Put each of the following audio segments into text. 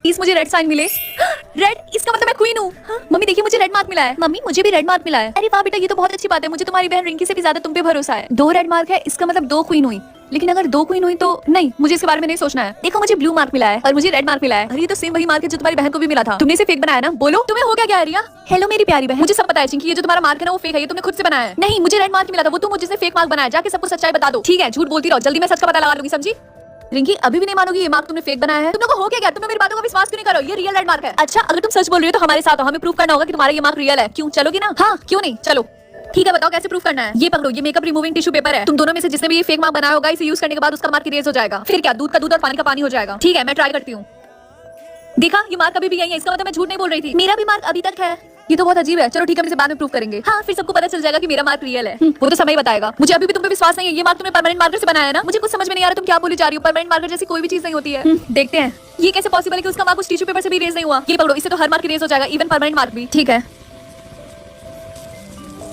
Please मुझे red sign मिले। Red, इसका मतलब मैं क्वीन हूँ। मम्मी देखिए मुझे रेड मार्क मिला है। मम्मी मुझे भी रेड मार्क मिला है। अरे वाह बेटा, ये तो बहुत अच्छी बात है। मुझे तुम्हारी बहन रिंकी से भी ज्यादा तुम पे भरोसा है। 2 रेड मार्क है, इसका मतलब 2 क्वीन हुई। लेकिन अगर 2 क्वीन हुई तो नहीं, मुझे इसके बारे में नहीं सोचना है। देखो मुझे ब्लू मार्क मिला है और मुझे रेड मार्क मिला है। अरे ये तो सेम वही मार्क है जो तुम्हारी बहन को भी मिला था। तुमने इसे फेक बनाया ना? बोलो तुम्हें हो क्या गया रिया? हेलो मेरी प्यारी बहन, मुझे सब पता है चिंकी, ये जो तुम्हारा मार्क है ना वो फेक है, ये तुमने खुद से बनाया है। नहीं, मुझे रेड मार्क मिला था, वो तुम मुझे फेक मार्क बनाया। जाके सबको सच्चाई बता दो। ठीक है, झूठ बोलती रहो, जल्दी मैं सच का पता लगा लूंगी, समझी? रिंकी अभी भी नहीं मानोगी ये मार्क तुमने फेक बनाया है? तुम लोगों को हो क्या? तुम मेरी बातों का विश्वास क्यों नहीं करो? ये रियल रेड मार्क है। अच्छा, अगर तुम सच बोल रही हो तो हमारे साथ हमें प्रूव करना होगा कि तुम्हारा ये मार्क रियल है। क्यों, चलोगी ना? हाँ क्यों नहीं, चलो। ठीक है, बताओ कैसे प्रूफ करना है? ये पकड़ो, ये मेकअप रिमूविंग टिश्यू पेपर है। तुम दोनों में से जिसने भी ये फेक मार्क बनाया होगा, इसे यूज करने के बाद उसका मार्क इरेज हो जाएगा। फिर क्या, दूध का दूध और पानी का पानी हो जाएगा। ठीक है, मैं ट्राई करती हूँ। देखा, ये मार्क अभी भी यही है, इसका मतलब मैं झूठ नहीं बोल रही थी। मेरा भी मार्क अभी तक है। ये तो बहुत अजीब है। चलो ठीक है, हम इसे बाद में प्रूव करेंगे। हाँ, फिर सबको पता चल जाएगा कि मेरा मार्क रियल है। वो तो समय ही बताएगा। मुझे अभी भी तुम पे विश्वास नहीं है। ये मार्क तुमने परमानेंट मार्कर से बनाया है ना? मुझे कुछ समझ में नहीं आ रहा तुम क्या बोली जा रही हो। परमानेंट मार्कर जैसी कोई भी चीज नहीं होती है। देखते हैं ये कैसे पॉसिबल है कि उसका मार्क उस टिश्यू पेपर से भी इरेज नहीं हुआ। ये पकड़ो, इससे तो हर मार्क इरेज हो जाएगा, इवन परमानेंट मार्क भी। ठीक है,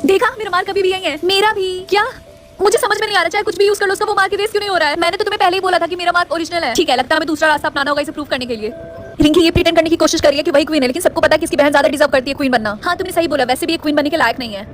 देखा मेरा मार्क अभी भी यही है। मेरा भी। क्या? मुझे समझ में नहीं आ रहा, चाहे कुछ भी यूज कर लो, उसका वो मार्क इरेज क्यों नहीं हो रहा है? मैंने तो तुम्हें पहले ही बोला था कि मेरा मार्क ओरिजिनल है। ठीक है, लगता है हमें दूसरा रास्ता अपनाना होगा इसे प्रूव करने के लिए। रिंकी ये प्रिटेंड करने की कोशिश कर रही है कि वही क्वीन है, लेकिन सबको पता है कि इसकी बहन ज्यादा डिजर्व करती है क्वीन बनना। हाँ तुमने सही बोला, वैसे भी एक क्वीन बनने के लायक नहीं है।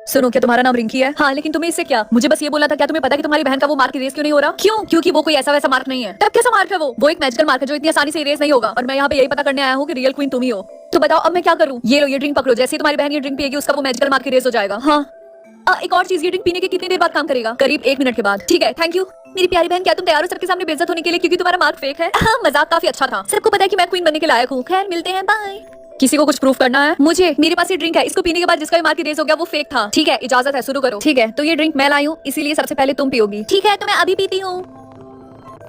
सुनो, क्या तुम्हारा नाम रिंकी है? हाँ, लेकिन तुम्हें इससे क्या? मुझे बस ये बोला था, क्या तुम्हें पता है कि तुम्हारी बहन का वो मार्क इरेज क्यों नहीं हो रहा? क्यों? क्योंकि वो कोई ऐसा वैसा मार्क नहीं है। तब कैसा मार्क है वो? वो एक मैजिकल मार्क है जो इतनी आसानी से इरेज नहीं होगा। और मैं यहाँ पे यही पता करने आया हूँ कि रियल क्वीन तुम ही हो। तो बताओ अब मैं क्या करूँ? ये लो, ये ड्रिंक पकड़ो। जैसे ही तुम्हारी बहन ये ड्रिंक पिएगी, उसका वो मैजिकल मार्क इरेज हो जाएगा। हाँ, एक और चीज, ये ड्रिंक पीने के कितनी देर बाद काम करेगा? करीब 1 मिनट के बाद। ठीक है, थैंक यू मेरी प्यारी बहन। क्या तुम तैयार हो सबके सामने बेइज्जत होने के लिए क्योंकि तुम्हारा मार्क फेक है? हाँ, मजाक काफी अच्छा था। सबको पता है कि मैं क्वीन बनने के लायक हूँ। खैर मिलते हैं, बाय। किसी को कुछ प्रूफ करना है? मुझे। मेरे पास ये ड्रिंक है, इसको पीने के बाद जिसका भी मार्क इरेज हो गया वो फेक था। ठीक है, इजाजत है, शुरू करो। ठीक है, तो ये ड्रिंक मैं लाई हूँ, इसीलिए सबसे पहले तुम पियोगी। ठीक है, तो मैं अभी पीती हूँ।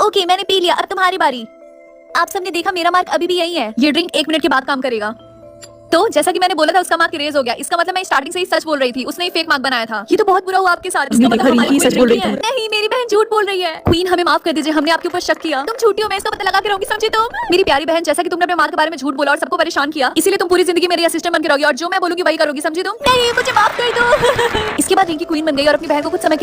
ओके, मैंने पी लिया, अब तुम्हारी बारी। आप सबने देखा मेरा मार्क अभी भी यही है। ये ड्रिंक 1 मिनट के बाद काम करेगा। तो जैसा कि मैंने बोला था, उसका मार्क इरेज हो गया। इसका मतलब मैं स्टार्टिंग से ही सच बोल रही थी, उसने ही फेक मार्क बनाया था। ये तो बहुत बुरा हुआ आपके साथ। इसका मतलब हमारी सच बोल रही थी। नहीं, मेरी बहन झूठ बोल रही है। क्वीन हमें माफ कर दीजिए, हमने आपके ऊपर शक किया। तुम झूठी हो, मैं इसका पता लगा के रहूंगी, समझी तुम? मेरी प्यारी बहन, जैसा कि तुमने अपने मार्क के बारे में झूठ बोला और सबको परेशान किया, इसीलिए तुम पूरी जिंदगी मेरी असिस्टेंट बनकर रहोगी और जो मैं बोलूंगी वही करोगी, समझी तुम? नहीं, मुझे माफ कर दो। इसके बाद रिंकी क्वीन बन गई और अपनी बहन को कुछ समय के लिए